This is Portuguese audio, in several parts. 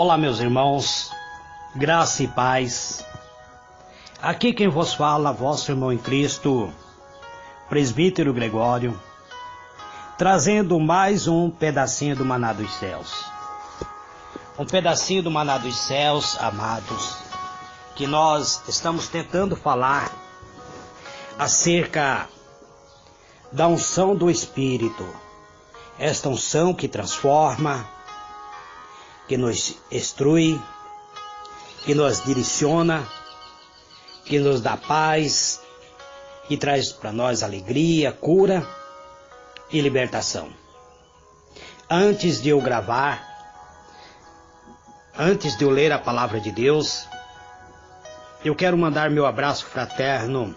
Olá, meus irmãos, graça e paz. Aqui quem vos fala, vosso irmão em Cristo, presbítero Gregório, trazendo mais um pedacinho do maná dos céus. Um pedacinho do maná dos céus, amados, que nós estamos tentando falar acerca da unção do Espírito. Esta unção que transforma, que nos instrui, que nos direciona, que nos dá paz, que traz para nós alegria, cura e libertação. Antes de eu gravar, antes de eu ler a palavra de Deus, eu quero mandar meu abraço fraterno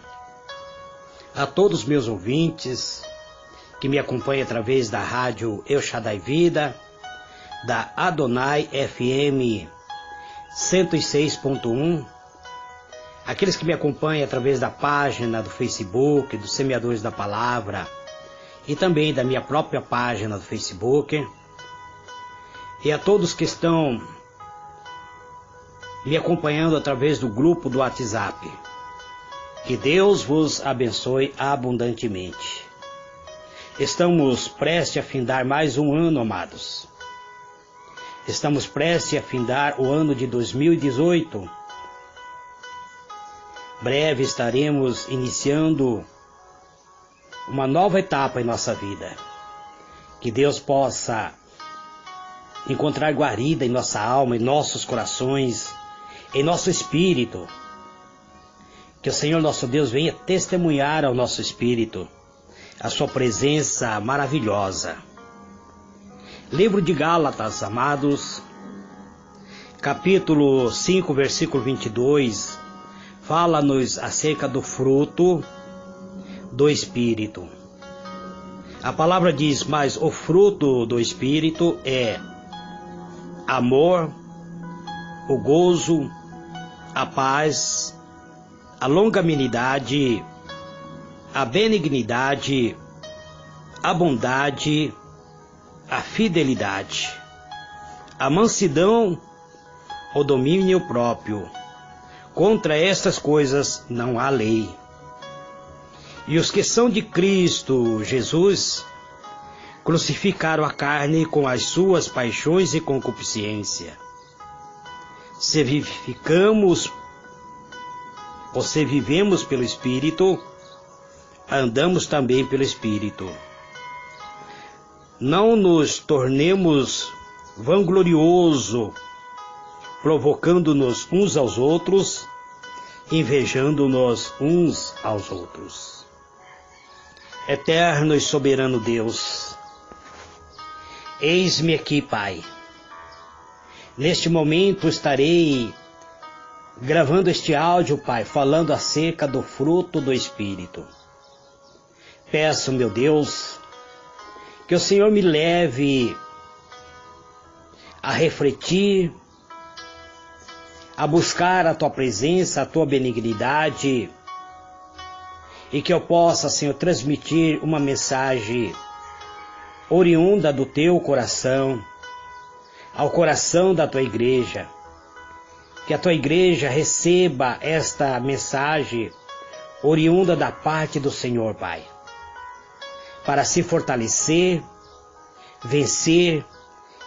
a todos os meus ouvintes que me acompanham através da rádio El Shaddai Vida, da Adonai FM 106.1, aqueles que me acompanham através da página do Facebook, dos Semeadores da Palavra, e também da minha própria página do Facebook, e a todos que estão me acompanhando através do grupo do WhatsApp. Que Deus vos abençoe abundantemente. Estamos prestes a findar mais um ano, amados. Estamos prestes a findar o ano de 2018. Breve estaremos iniciando uma nova etapa em nossa vida. Que Deus possa encontrar guarida em nossa alma, em nossos corações, em nosso espírito. Que o Senhor nosso Deus venha testemunhar ao nosso espírito a sua presença maravilhosa. Livro de Gálatas, amados, capítulo 5, versículo 22, fala-nos acerca do fruto do Espírito. A palavra diz, mas o fruto do Espírito é amor, o gozo, a paz, a longanimidade, a benignidade, a bondade, a fidelidade, a mansidão, o domínio próprio. Contra estas coisas não há lei. E os que são de Cristo Jesus crucificaram a carne com as suas paixões e concupiscência. Se vivificamos ou se vivemos pelo Espírito, andamos também pelo Espírito. Não nos tornemos vangloriosos, provocando-nos uns aos outros, invejando-nos uns aos outros. Eterno e soberano Deus, eis-me aqui, Pai. Neste momento estarei gravando este áudio, Pai, falando acerca do fruto do Espírito. Peço, meu Deus, que o Senhor me leve a refletir, a buscar a Tua presença, a Tua benignidade, e que eu possa, Senhor, transmitir uma mensagem oriunda do Teu coração, ao coração da Tua igreja. Que a Tua igreja receba esta mensagem oriunda da parte do Senhor, Pai, para se fortalecer, vencer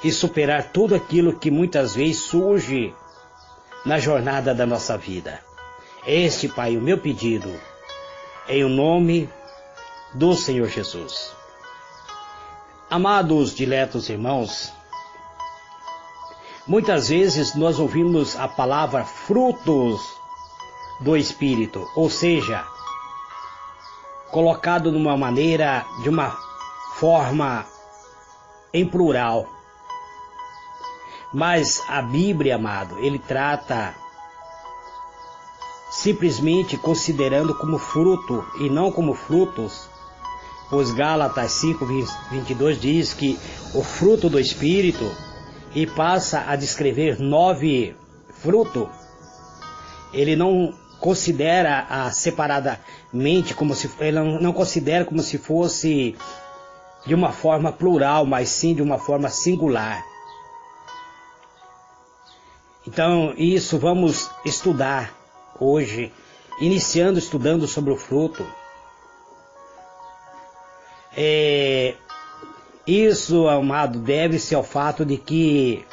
e superar tudo aquilo que muitas vezes surge na jornada da nossa vida. Este, Pai, o meu pedido, em o nome do Senhor Jesus. Amados, diletos irmãos, muitas vezes nós ouvimos a palavra frutos do Espírito, ou seja, colocado de uma forma em plural. Mas a Bíblia, amado, ele trata simplesmente considerando como fruto e não como frutos. Pois Gálatas 5:22 diz que o fruto do Espírito, e passa a descrever 9 frutos. Ele não considera separadamente, ele não considera como se fosse de uma forma plural, mas sim de uma forma singular. Então, isso vamos estudar hoje, estudando sobre o fruto. Isso, amado, deve-se ao fato de que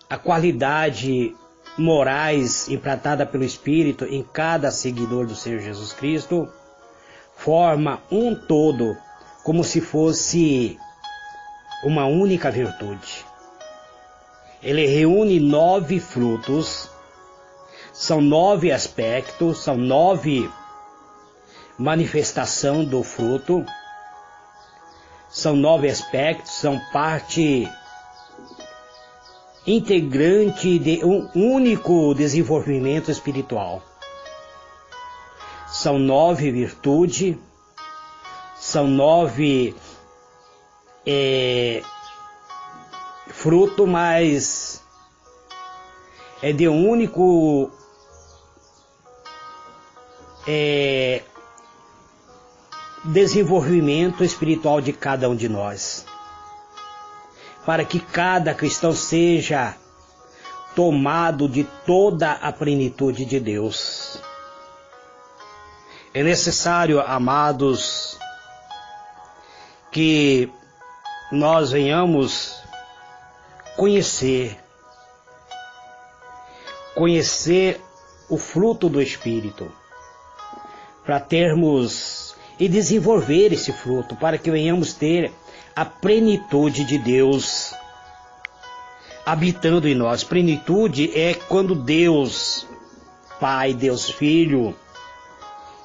a qualidade morais implantada pelo Espírito em cada seguidor do Senhor Jesus Cristo forma um todo, como se fosse uma única virtude. Ele reúne 9 frutos, são 9 aspectos, são 9 manifestações do fruto, são 9 aspectos, são parte integrante de um único desenvolvimento espiritual. São 9 virtudes, são 9 fruto, mas é de um único desenvolvimento espiritual de cada um de nós, para que cada cristão seja tomado de toda a plenitude de Deus. É necessário, amados, que nós venhamos conhecer o fruto do Espírito, para termos e desenvolver esse fruto, para que venhamos ter a plenitude de Deus habitando em nós. Plenitude é quando Deus Pai, Deus Filho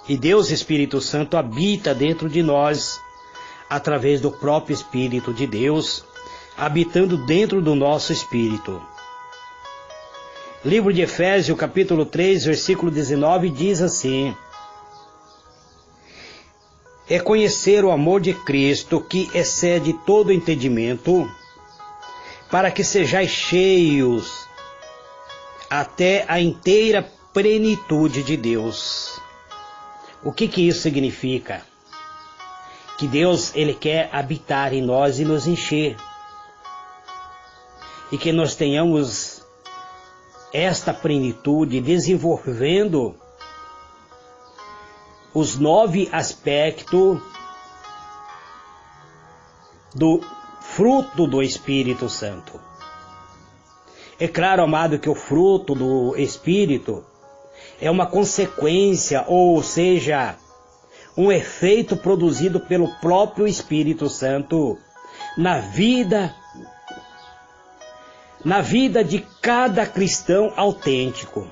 e Deus Espírito Santo habita dentro de nós, através do próprio Espírito de Deus, habitando dentro do nosso espírito. Livro de Efésios, capítulo 3, versículo 19, diz assim: é conhecer o amor de Cristo, que excede todo entendimento, para que sejais cheios até a inteira plenitude de Deus. O que isso significa? Que Deus, Ele quer habitar em nós e nos encher. E que nós tenhamos esta plenitude desenvolvendo os 9 aspectos do fruto do Espírito Santo. É claro, amado, que o fruto do Espírito é uma consequência, ou seja, um efeito produzido pelo próprio Espírito Santo na vida de cada cristão autêntico.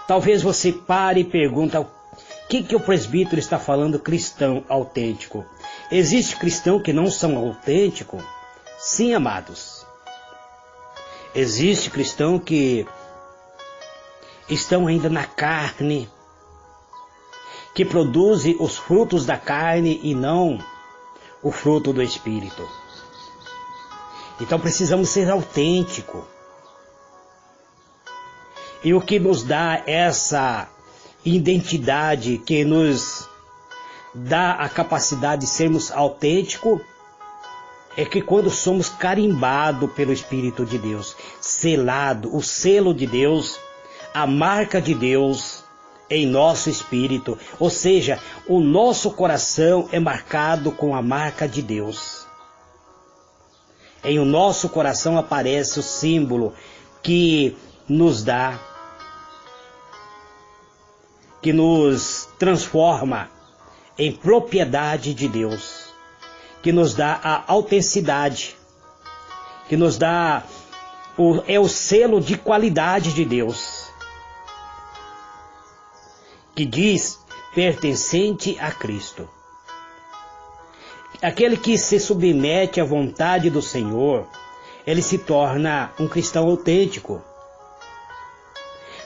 Talvez você pare e pergunte: o que o presbítero está falando cristão autêntico? Existe cristão que não são autênticos? Sim, amados. Existe cristão que estão ainda na carne, que produzem os frutos da carne e não o fruto do Espírito. Então precisamos ser autênticos. E o que nos dá essa identidade, que nos dá a capacidade de sermos autênticos, é que quando somos carimbados pelo Espírito de Deus, selado, o selo de Deus, a marca de Deus em nosso espírito, ou seja, o nosso coração é marcado com a marca de Deus. Em o nosso coração aparece o símbolo que nos dá, que nos transforma em propriedade de Deus, que nos dá a autenticidade, que nos dá o selo de qualidade de Deus, que diz pertencente a Cristo. Aquele que se submete à vontade do Senhor, ele se torna um cristão autêntico.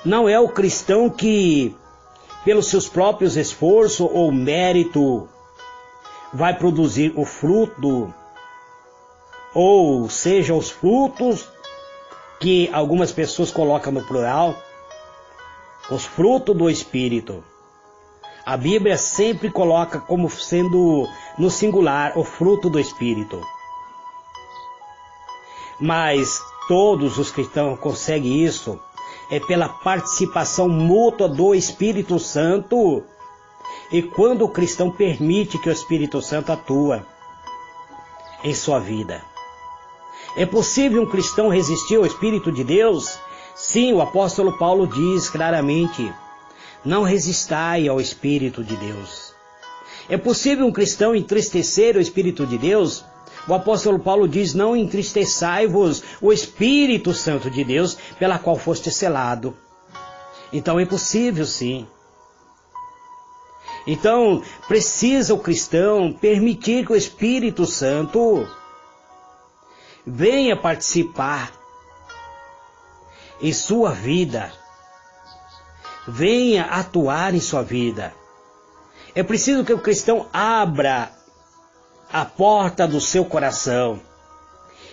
Não é o cristão que, pelos seus próprios esforços ou mérito, vai produzir o fruto, ou seja, os frutos que algumas pessoas colocam no plural, os frutos do Espírito. A Bíblia sempre coloca como sendo no singular o fruto do Espírito. Mas todos os cristãos conseguem isso pela participação mútua do Espírito Santo e quando o cristão permite que o Espírito Santo atua em sua vida. É possível um cristão resistir ao Espírito de Deus? Sim, o apóstolo Paulo diz claramente: não resistai ao Espírito de Deus. É possível um cristão entristecer o Espírito de Deus? O apóstolo Paulo diz: não entristeçai-vos o Espírito Santo de Deus, pela qual foste selado. Então é possível, sim. Então precisa o cristão permitir que o Espírito Santo venha participar em sua vida, venha atuar em sua vida. É preciso que o cristão abra a porta do seu coração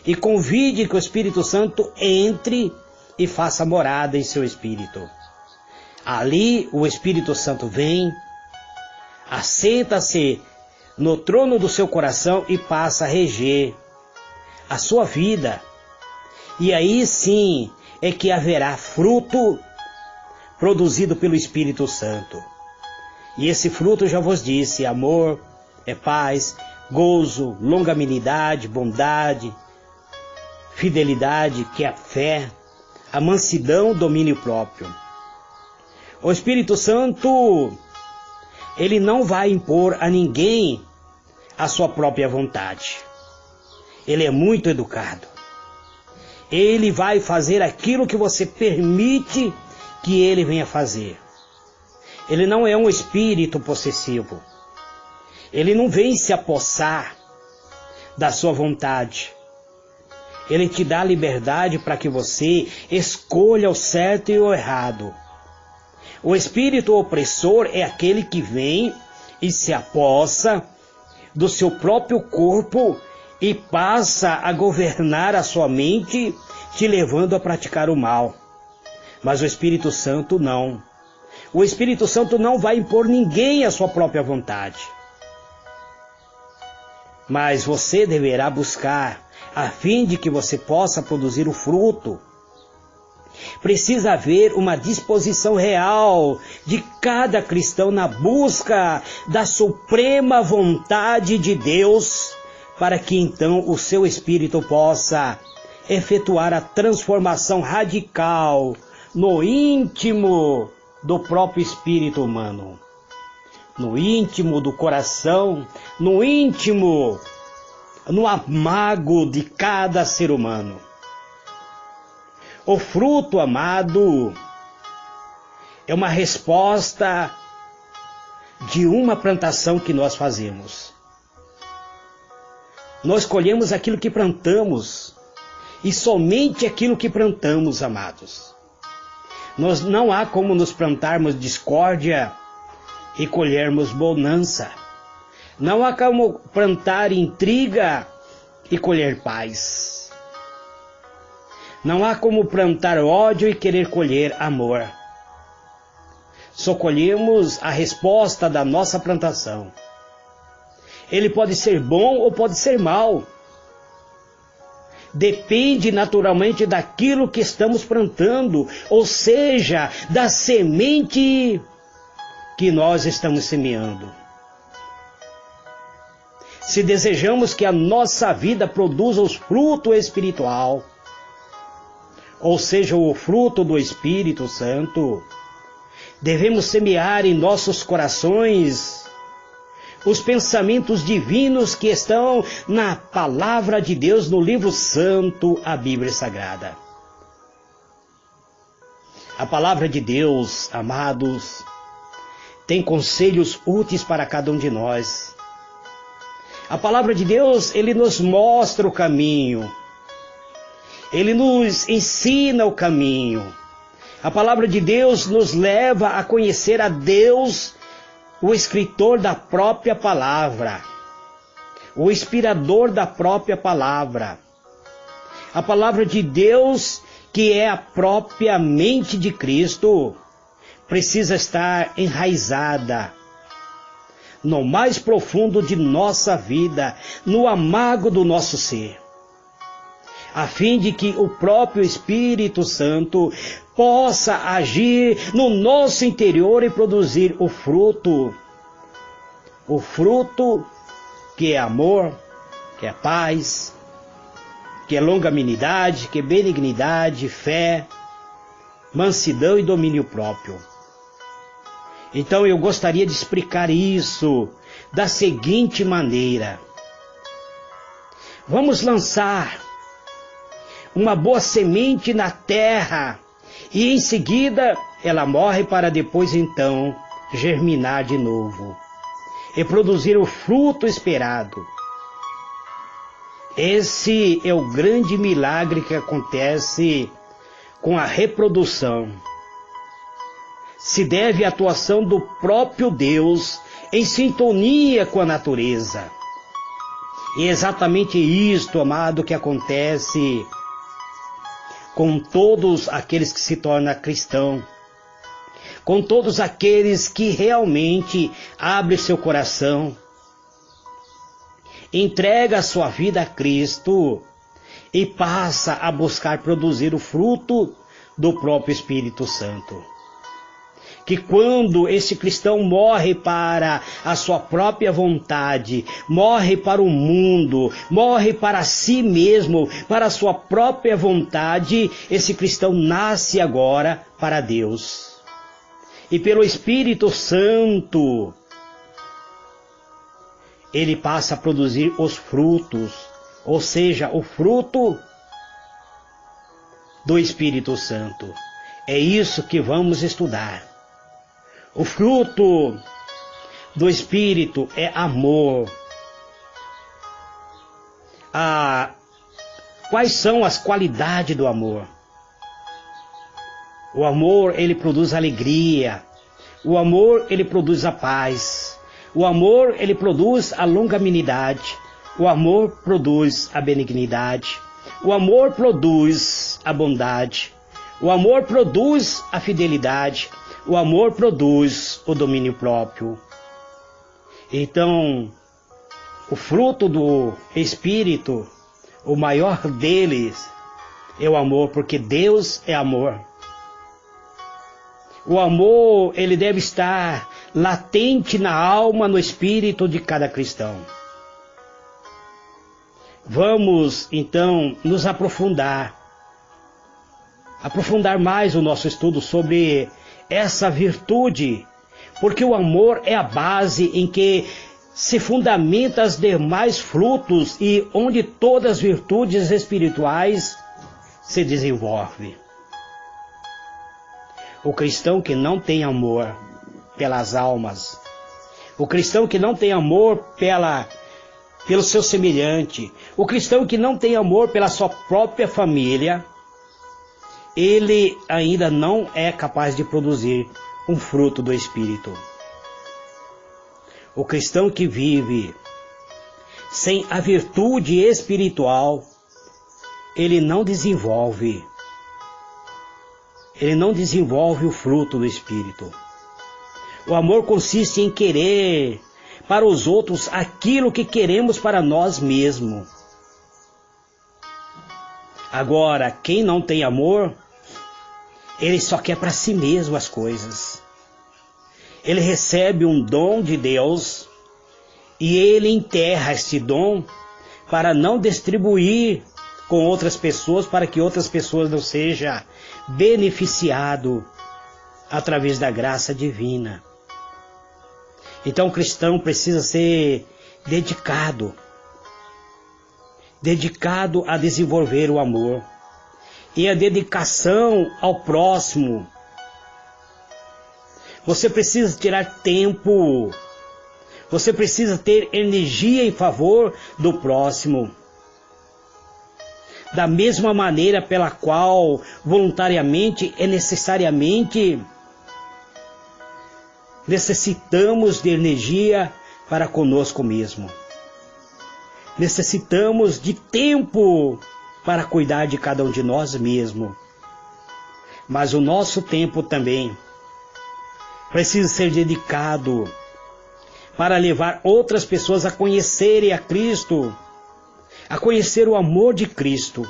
e convide que o Espírito Santo entre e faça morada em seu espírito. Ali o Espírito Santo vem, assenta-se no trono do seu coração e passa a reger a sua vida. E aí sim é que haverá fruto produzido pelo Espírito Santo. E esse fruto, já vos disse, amor, paz, gozo, longanimidade, bondade, fidelidade, que é a fé, a mansidão, domínio próprio. O Espírito Santo, ele não vai impor a ninguém a sua própria vontade. Ele é muito educado. Ele vai fazer aquilo que você permite que ele venha fazer. Ele não é um espírito possessivo. Ele não vem se apossar da sua vontade. Ele te dá liberdade para que você escolha o certo e o errado. O espírito opressor é aquele que vem e se apossa do seu próprio corpo e passa a governar a sua mente, te levando a praticar o mal. Mas o Espírito Santo não. O Espírito Santo não vai impor ninguém a sua própria vontade. Mas você deverá buscar, a fim de que você possa produzir o fruto. Precisa haver uma disposição real de cada cristão na busca da suprema vontade de Deus, para que então o seu espírito possa efetuar a transformação radical no íntimo do próprio espírito humano, no íntimo do coração, no íntimo, no amago de cada ser humano. O fruto, amado, é uma resposta de uma plantação que nós fazemos. Nós colhemos aquilo que plantamos, e somente aquilo que plantamos, amados. Não há como nos plantarmos discórdia e colhermos bonança. Não há como plantar intriga e colher paz. Não há como plantar ódio e querer colher amor. Só colhemos a resposta da nossa plantação. Ele pode ser bom ou pode ser mau. Depende naturalmente daquilo que estamos plantando, ou seja, da semente que nós estamos semeando. Se desejamos que a nossa vida produza os frutos espiritual, ou seja, o fruto do Espírito Santo, devemos semear em nossos corações os pensamentos divinos que estão na Palavra de Deus, no livro santo, a Bíblia Sagrada. A Palavra de Deus, amados, tem conselhos úteis para cada um de nós. A Palavra de Deus, ele nos mostra o caminho. Ele nos ensina o caminho. A Palavra de Deus nos leva a conhecer a Deus, o escritor da própria palavra, o inspirador da própria palavra. A palavra de Deus, que é a própria mente de Cristo, precisa estar enraizada no mais profundo de nossa vida, no amago do nosso ser. a fim de que o próprio Espírito Santo possa agir no nosso interior e produzir o fruto que é amor, que é paz, que é longanimidade, que é benignidade, fé, mansidão e domínio próprio. Então eu gostaria de explicar isso da seguinte maneira. Vamos lançar uma boa semente na terra e em seguida ela morre para depois então germinar de novo e produzir o fruto esperado. Esse é o grande milagre que acontece com a reprodução. Se deve à atuação do próprio Deus em sintonia com a natureza. E é exatamente isto, amado, que acontece com todos aqueles que se tornam cristãos, com todos aqueles que realmente abrem seu coração, entrega a sua vida a Cristo e passa a buscar produzir o fruto do próprio Espírito Santo. Que quando esse cristão morre para a sua própria vontade, morre para o mundo, morre para si mesmo, para a sua própria vontade, esse cristão nasce agora para Deus. E pelo Espírito Santo, ele passa a produzir os frutos, ou seja, o fruto do Espírito Santo. É isso que vamos estudar. O fruto do Espírito é amor. Quais são as qualidades do amor? O amor, ele produz alegria. O amor, ele produz a paz. O amor, ele produz a longanimidade. O amor produz a benignidade. O amor produz a bondade. O amor produz a fidelidade. O amor produz o domínio próprio. Então, o fruto do Espírito, o maior deles, é o amor, porque Deus é amor. O amor, ele deve estar latente na alma, no espírito de cada cristão. Vamos, então, nos aprofundar mais o nosso estudo sobre essa virtude, porque o amor é a base em que se fundamenta os demais frutos e onde todas as virtudes espirituais se desenvolvem. O cristão que não tem amor pelas almas, o cristão que não tem amor pelo seu semelhante, o cristão que não tem amor pela sua própria família, ele ainda não é capaz de produzir um fruto do Espírito. O cristão que vive sem a virtude espiritual, ele não desenvolve o fruto do Espírito. O amor consiste em querer para os outros aquilo que queremos para nós mesmos. Agora, quem não tem amor, ele só quer para si mesmo as coisas. Ele recebe um dom de Deus e ele enterra este dom para não distribuir com outras pessoas, para que outras pessoas não sejam beneficiadas através da graça divina. Então o cristão precisa ser dedicado a desenvolver o amor. E a dedicação ao próximo. Você precisa tirar tempo. Você precisa ter energia em favor do próximo. Da mesma maneira pela qual voluntariamente e necessariamente necessitamos de energia para conosco mesmo. Necessitamos de tempo para cuidar de cada um de nós mesmos. Mas o nosso tempo também precisa ser dedicado para levar outras pessoas a conhecerem a Cristo, a conhecer o amor de Cristo.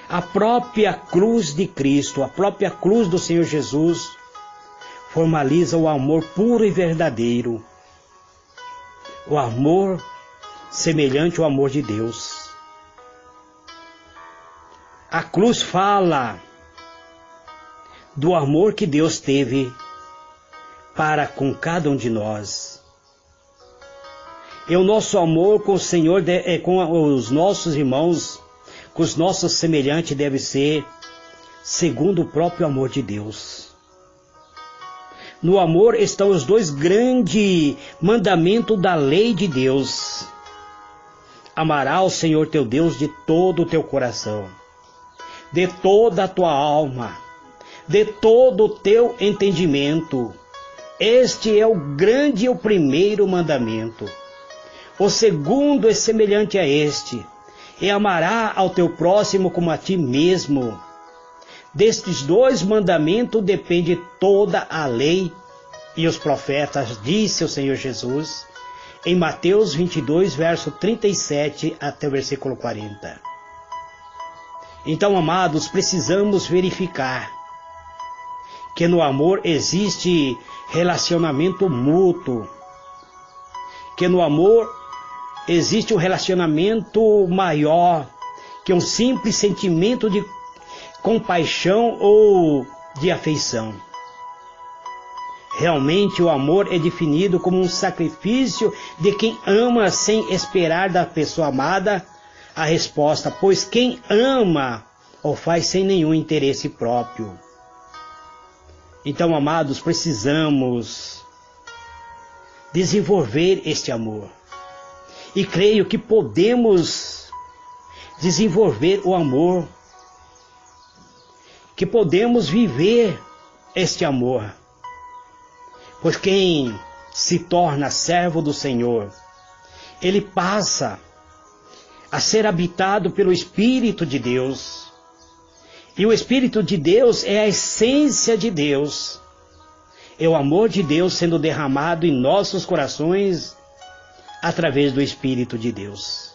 A própria cruz de Cristo, a própria cruz do Senhor Jesus, formaliza o amor puro e verdadeiro. O amor semelhante ao amor de Deus. A cruz fala do amor que Deus teve para com cada um de nós. E o nosso amor com o Senhor, com os nossos irmãos, com os nossos semelhantes, deve ser segundo o próprio amor de Deus. No amor estão os dois grandes mandamentos da lei de Deus. Amarás o Senhor teu Deus de todo o teu coração, de toda a tua alma, de todo o teu entendimento. Este é o grande e o primeiro mandamento. O segundo é semelhante a este, e amarás ao teu próximo como a ti mesmo. Destes dois mandamentos depende toda a lei e os profetas, disse o Senhor Jesus, em Mateus 22, verso 37 até o versículo 40. Então, amados, precisamos verificar que no amor existe relacionamento mútuo, que no amor existe um relacionamento maior que um simples sentimento de compaixão ou de afeição. Realmente o amor é definido como um sacrifício de quem ama sem esperar da pessoa amada a resposta, pois quem ama o faz sem nenhum interesse próprio. Então, amados, precisamos desenvolver este amor. E creio que podemos desenvolver o amor, que podemos viver este amor. Pois quem se torna servo do Senhor, ele passa a ser habitado pelo Espírito de Deus. E o Espírito de Deus é a essência de Deus. É o amor de Deus sendo derramado em nossos corações através do Espírito de Deus.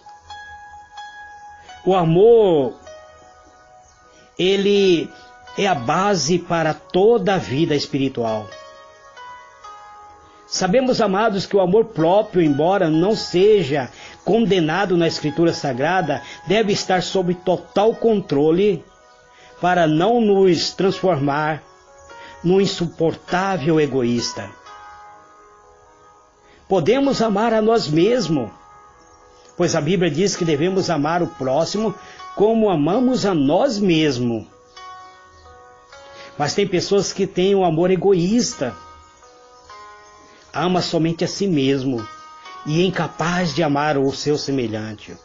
O amor, ele é a base para toda a vida espiritual. Sabemos, amados, que o amor próprio, embora não seja condenado na Escritura Sagrada, deve estar sob total controle para não nos transformar num insuportável egoísta. Podemos amar a nós mesmos, pois a Bíblia diz que devemos amar o próximo como amamos a nós mesmos. Mas tem pessoas que têm um amor egoísta, ama somente a si mesmo e é incapaz de amar o seu semelhante.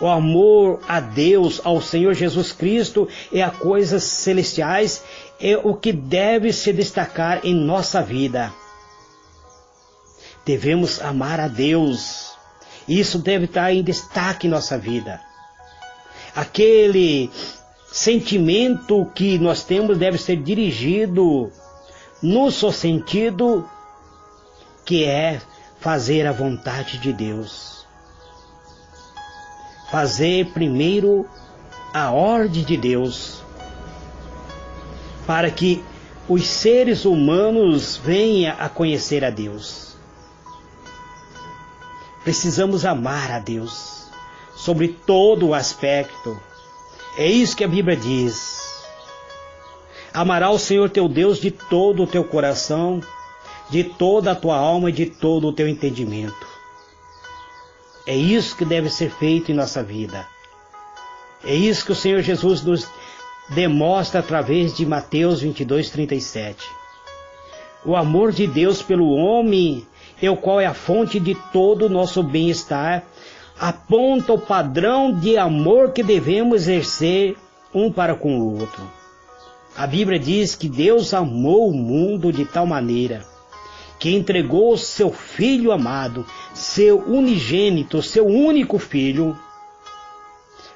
O amor a Deus, ao Senhor Jesus Cristo e a coisas celestiais é o que deve se destacar em nossa vida. Devemos amar a Deus. Isso deve estar em destaque em nossa vida. Aquele sentimento que nós temos deve ser dirigido no seu sentido, que é fazer a vontade de Deus. Fazer primeiro a ordem de Deus, para que os seres humanos venham a conhecer a Deus. Precisamos amar a Deus sobre todo o aspecto. É isso que a Bíblia diz. Amarás o Senhor teu Deus de todo o teu coração, de toda a tua alma e de todo o teu entendimento. É isso que deve ser feito em nossa vida. É isso que o Senhor Jesus nos demonstra através de Mateus 22, 37. O amor de Deus pelo homem, o qual é a fonte de todo o nosso bem-estar, aponta o padrão de amor que devemos exercer um para com o outro. A Bíblia diz que Deus amou o mundo de tal maneira que entregou o seu Filho amado, seu unigênito, seu único Filho,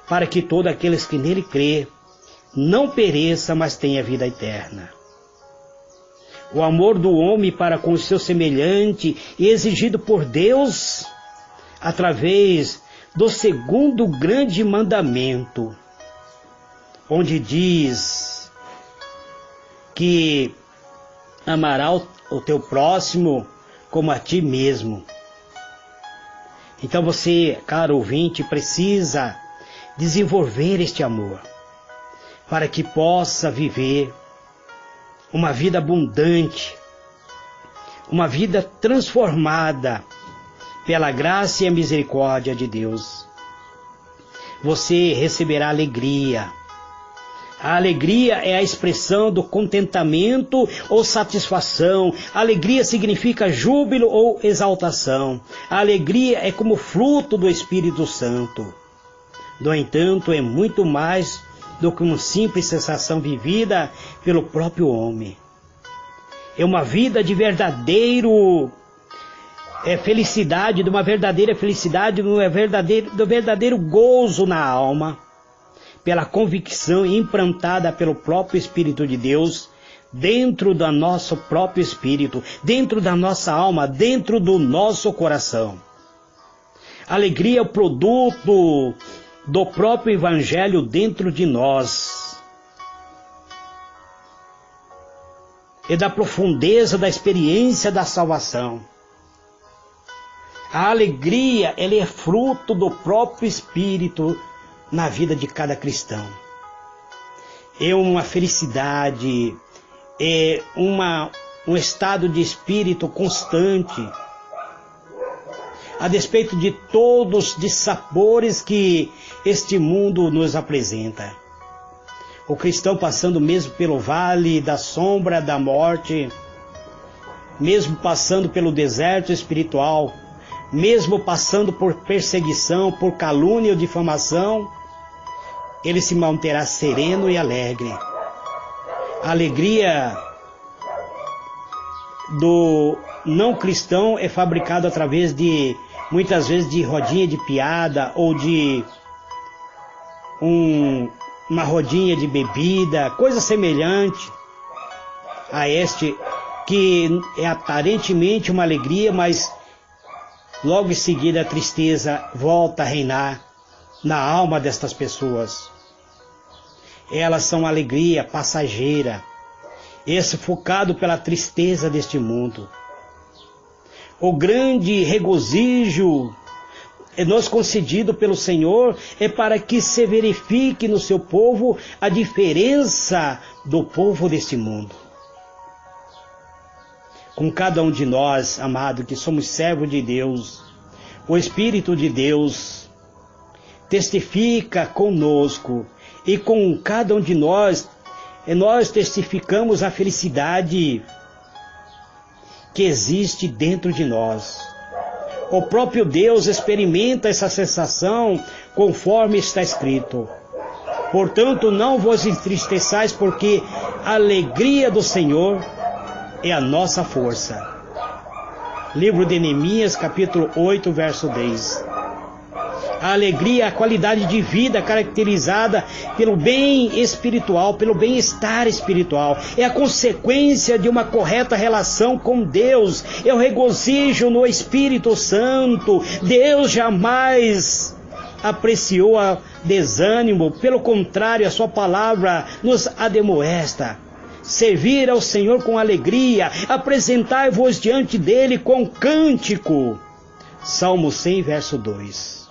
para que todos aqueles que nele crê não pereça, mas tenha vida eterna. O amor do homem para com o seu semelhante é exigido por Deus através do segundo grande mandamento. onde diz que amará o teu próximo como a ti mesmo. Então você, caro ouvinte, precisa desenvolver este amor para que possa viver uma vida abundante, uma vida transformada pela graça e a misericórdia de Deus. Você receberá alegria. A alegria é a expressão do contentamento ou satisfação. A alegria significa júbilo ou exaltação. A alegria é como fruto do Espírito Santo. No entanto, é muito mais do que uma simples sensação vivida pelo próprio homem. É uma vida de felicidade, de uma verdadeira felicidade, do verdadeiro gozo na alma, pela convicção implantada pelo próprio Espírito de Deus, dentro do nosso próprio espírito, dentro da nossa alma, dentro do nosso coração. Alegria é o produto do próprio Evangelho dentro de nós. É da profundeza da experiência da salvação. A alegria, ela é fruto do próprio Espírito na vida de cada cristão. É uma felicidade, é um estado de espírito constante, a despeito de todos os dissabores que este mundo nos apresenta. O cristão passando mesmo pelo vale da sombra da morte, mesmo passando pelo deserto espiritual, mesmo passando por perseguição, por calúnia ou difamação, ele se manterá sereno e alegre. A alegria do não cristão é fabricada através de, muitas vezes, de rodinha de piada ou de uma rodinha de bebida, coisa semelhante a este, que é aparentemente uma alegria, mas logo em seguida a tristeza volta a reinar na alma destas pessoas. Elas são alegria passageira, sufocado pela tristeza deste mundo. O grande regozijo nos concedido pelo Senhor é para que se verifique no seu povo a diferença do povo deste mundo. Com cada um de nós, amado, que somos servos de Deus, o Espírito de Deus testifica conosco, e com cada um de nós testificamos a felicidade que existe dentro de nós. O próprio Deus experimenta essa sensação conforme está escrito. Portanto, não vos entristeçais, porque a alegria do Senhor é a nossa força. Livro de Neemias, capítulo 8, verso 10. A alegria é a qualidade de vida caracterizada pelo bem espiritual, pelo bem-estar espiritual. É a consequência de uma correta relação com Deus. É o regozijo no Espírito Santo. Deus jamais apreciou o desânimo. Pelo contrário, a sua palavra nos ademoesta. Servir ao Senhor com alegria. Apresentai-vos diante dele com cântico. Salmo 100, verso 2.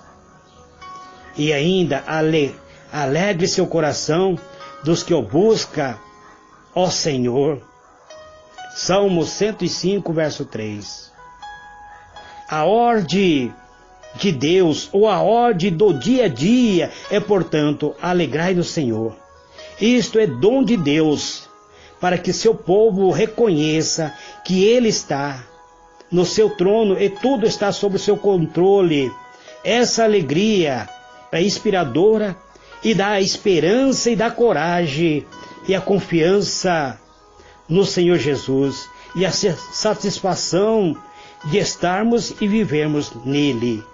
E ainda, alegre seu coração dos que o buscam, ó Senhor. Salmo 105, verso 3. A ordem de Deus, ou a ordem do dia a dia, é, portanto, alegrai no Senhor. Isto é dom de Deus, para que seu povo reconheça que Ele está no seu trono e tudo está sob o seu controle. Essa alegria é inspiradora e dá esperança e dá coragem e a confiança no Senhor Jesus e a satisfação de estarmos e vivermos nele.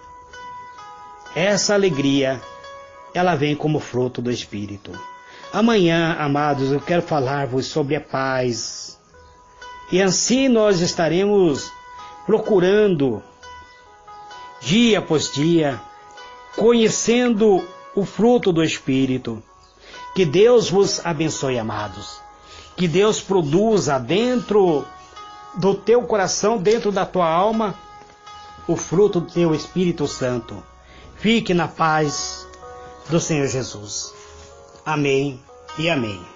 Essa alegria, ela vem como fruto do Espírito. Amanhã, amados, eu quero falar-vos sobre a paz. E assim nós estaremos procurando, dia após dia, conhecendo o fruto do Espírito, Que Deus vos abençoe, amados. Que Deus produza dentro do teu coração, dentro da tua alma, o fruto do teu Espírito Santo. Fique na paz do Senhor Jesus. Amém e amém.